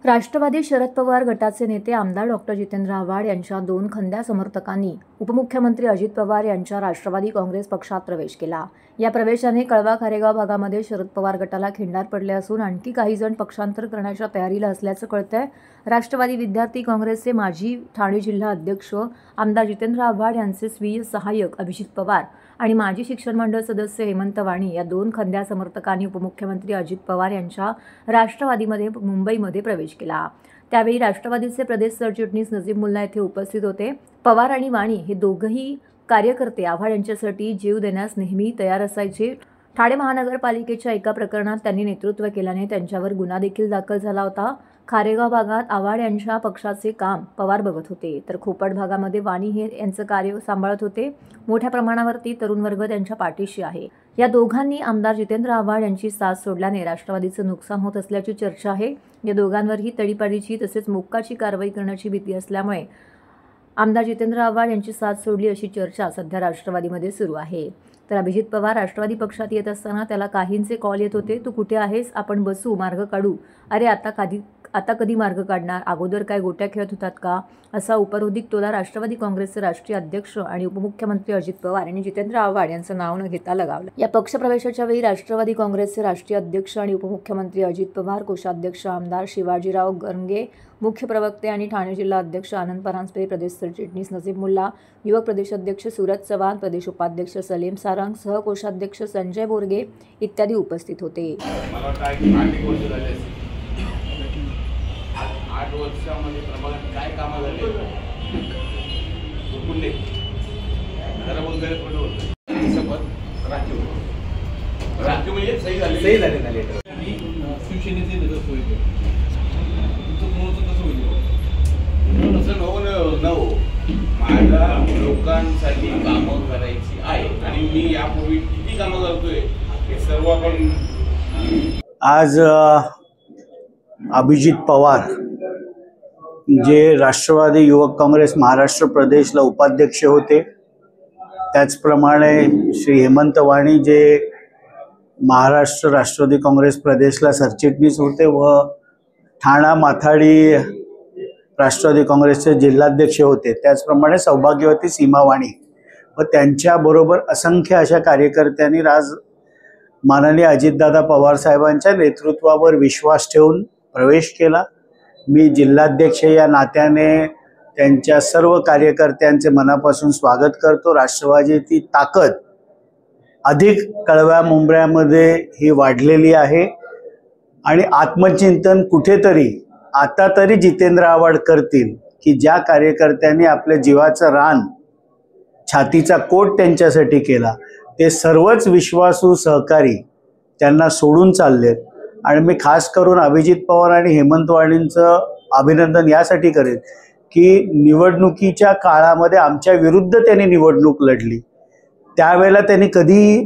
राष्ट्रवादी शरद पवार गटाचे नेते आमदार डॉक्टर जितेंद्र आव्हाड यांच्या 2 खंद्या समर्थकांनी उपमुख्यमंत्री अजित पवार यांच्या राष्ट्रवादी काँग्रेस पक्षात प्रवेश केला। या प्रवेशाने कळवा खारेगाव भागामध्ये शरद पवार गटाला खिंडार पडले असून आणखी काही जण पक्षांतर करण्याच्या तयारीला असल्याचं कळतंय। राष्ट्रवादी विद्यार्थी काँग्रेसचे माजी ठाणे जिल्हा अध्यक्ष आमदार जितेंद्र आव्हाड यांचे स्वीय सहाय्यक अभिजित पवार आणि माजी शिक्षण मंडळ सदस्य हेमंत वाणी या 2 खंद्या समर्थकांनी उपमुख्यमंत्री अजित पवार यांच्या राष्ट्रवादीमध्ये मुंबईमध्ये प्रवेश केला। त्यावेळी राष्ट्रवादीचे प्रदेश सरचिटणीस नजीब मुल्ला येथे उपस्थित होते। पवार आणि वाणी हे दोघंही कार्यकर्ते आव्हाड यांच्यासाठी जीव देण्यास नेहमी तयार असायचे। ठाणे महानगरपालिकेच्या एका प्रकरणात त्यांनी नेतृत्व केल्याने त्यांच्यावर गुन्हा देखील दाखल झाला होता। खारेगाव भागात आव्हाड यांच्या पक्षाचे काम पवार बघत होते, तर खोपट भागामध्ये वाणी हे यांचं कार्य सांभाळत होते। मोठ्या प्रमाणावरती तरुण वर्ग त्यांच्या पाठीशी आहे। या दोघांनी आमदार जितेंद्र आव्हाड यांची साथ सोडल्याने राष्ट्रवादीचं नुकसान होत असल्याची चर्चा आहे। या दोघांवरही तडीपाडीची तसेच मोक्काची कारवाई करण्याची भीती असल्यामुळे आमदार जितेंद्र आव्हाड यांची साथ सोडली अशी चर्चा सध्या राष्ट्रवादीमध्ये सुरू आहे। तर अभिजित पवार राष्ट्रवादी पक्षात येत असताना त्याला काहींचे कॉल येत होते, तू कुठे आहेस, आपण बसू, मार्ग काढू, अरे आता कधी मार्ग काढणार, अगोदर काय गोट्या खेळत होतात का, असा उपरोधिक टोला राष्ट्रवादी काँग्रेसचे राष्ट्रीय अध्यक्ष आणि उपमुख्यमंत्री अजित पवार यांनी जितेंद्र आव्हाड यांचं नाव न घेता लगावलं। या पक्षप्रवेशाच्या वेळी राष्ट्रवादी काँग्रेसचे राष्ट्रीय अध्यक्ष आणि उपमुख्यमंत्री अजित पवार, कोषाध्यक्ष आमदार शिवाजीराव गरंगे, मुख्य प्रवक्ते आणि ठाणे जिल्हा अध्यक्ष आनंद परांजपे, प्रदेश सरचिटणीस नजीब मुल्ला, युवक प्रदेशाध्यक्ष सूरज चव्हाण, प्रदेश उपाध्यक्ष सलीम सारंग, सहकोषाध्यक्ष संजय बोरगे इत्यादी उपस्थित होते। 8 वर्षामध्ये प्रभागात काय कामं झाले कुठले जरा बोलतोय पण होतं शपथ राखीव म्हणजे सही झाले ना लेटर आणि शिवसेनेचे कसं होईल तुमचं कोणतं कसं होईल तसं नको माझ्या लोकांसाठी कामं करायची आहे आणि मी यापूर्वी किती कामं करतोय हे सर्व आपण आज अभिजित पवार जे राष्ट्रवादी युवक काँग्रेस महाराष्ट्र प्रदेशला उपाध्यक्ष होते, त्याचप्रमाणे श्री हेमंत वाणी जे महाराष्ट्र राष्ट्रवादी काँग्रेस प्रदेशला सरचिटणीस होते व ठाणा माथाडी राष्ट्रवादी काँग्रेसचे जिल्हाध्यक्ष होते, त्याचप्रमाणे सौभाग्यवती सीमा वाणी व त्यांच्याबरोबर असंख्य अशा कार्यकर्त्यांनी आज माननीय अजितदादा पवार साहेबांच्या नेतृत्वावर विश्वास ठेवून प्रवेश केला। मी जिल्हाध्यक्ष या नात्याने त्यांच्या सर्व कार्यकर्त्यांचे मनापासून स्वागत करतो। राष्ट्रवादीची ताकद अधिक कळव्या मुंबऱ्यामध्ये ही वाढलेली आहे आणि आत्मचिंतन कुठेतरी आता तरी जितेंद्र आव्हाड करतील की ज्या कार्यकर्त्यांनी आपल्या जीवाचं रान छातीचा कोट त्यांच्यासाठी केला ते सर्वच विश्वासू सहकारी त्यांना सोडून चाललेत। आणि मी खास करून अभिजित पवार आणि हेमंत वाणींचं अभिनंदन यासाठी करेन की निवडणुकीच्या काळामध्ये आमच्या विरुद्ध त्यांनी निवडणूक लढली, त्यावेळेला त्यांनी कधी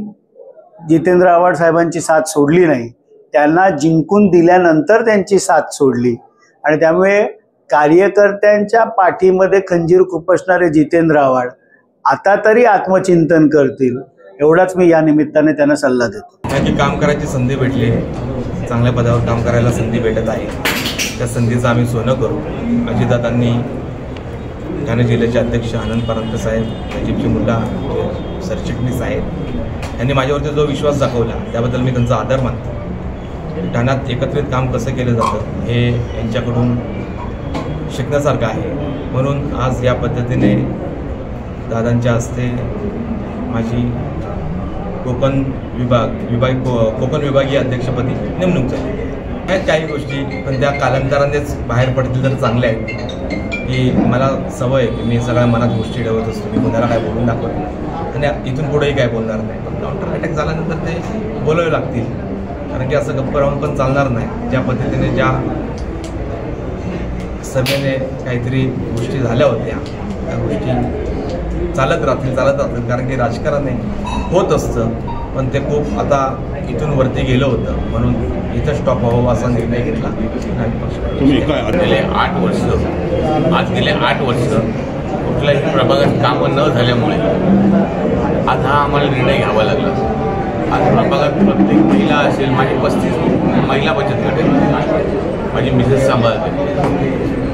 जितेंद्र आव्हाड साहेबांची साथ सोडली नाही, त्यांना जिंकून दिल्यानंतर त्यांची साथ सोडली आणि त्यामुळे कार्यकर्त्यांच्या पाठीमध्ये खंजीर खुपसणारे जितेंद्र आव्हाड आता तरी आत्मचिंतन करतील, एवढाच मी या निमित्ताने त्यांना सल्ला देतो। काम करायची संधी भेटली, चांगल्या पदावर काम करायला संधी भेटत आहे, त्या संधीचं आम्ही सोनं करू। अजितदादांनी ठाणे जिल्ह्याचे अध्यक्ष आनंद परांजपे साहेब, नजीब मुल्ला सरचिटणीस आहेत, यांनी माझ्यावरती जो विश्वास दाखवला त्याबद्दल मी त्यांचा आदर मानतो। ठाण्यात एकत्रित काम कसं केलं जातं हे यांच्याकडून शिकण्यासारखं आहे, म्हणून आज या पद्धतीने दादांच्या हस्ते माझी कोकण विभागीय अध्यक्षपदी नेमणूक झाली आहे। काही गोष्टी पण त्या कालांतरानेच बाहेर पडतील तर चांगल्या आहेत की मला सवय आहे की मी सगळ्या मनात गोष्टी ठेवत असतो, मी कोणाला काय बोलून दाखवत नाही आणि इथून पुढेही काय बोलणार नाही, पण काउंटर अटॅक झाल्यानंतर ते बोलावे लागतील, कारण की असं गप्प राहून पण चालणार नाही। ज्या पद्धतीने ज्या सभेने काहीतरी गोष्टी झाल्या होत्या त्या गोष्टी चालत राहतील, कारण की राजकारण होत असतं, पण ते खूप आता इथून वरती गेलं होतं, म्हणून इथं स्टॉप व्हावं असा निर्णय घेतला। गेले 8 वर्ष कुठल्याही प्रभागात कामं न झाल्यामुळे आज हा आम्हाला निर्णय घ्यावा लागला। आज प्रभागात प्रत्येक महिला असेल, माझी 35 महिला बचत गट आहेत, माझी मिसेस सांभाळते.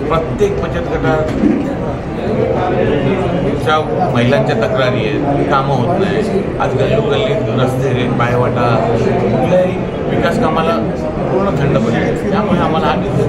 प्रत्येक बचत गटाच्या महिलांच्या तक्रारी आहेत, कामं होत नाही. आज गल्लोगल्लीत रस्ते, पायवाटा, कुठल्याही विकास कामाला पूर्ण थंड पडले. त्यामुळे आम्हाला हा निर्णय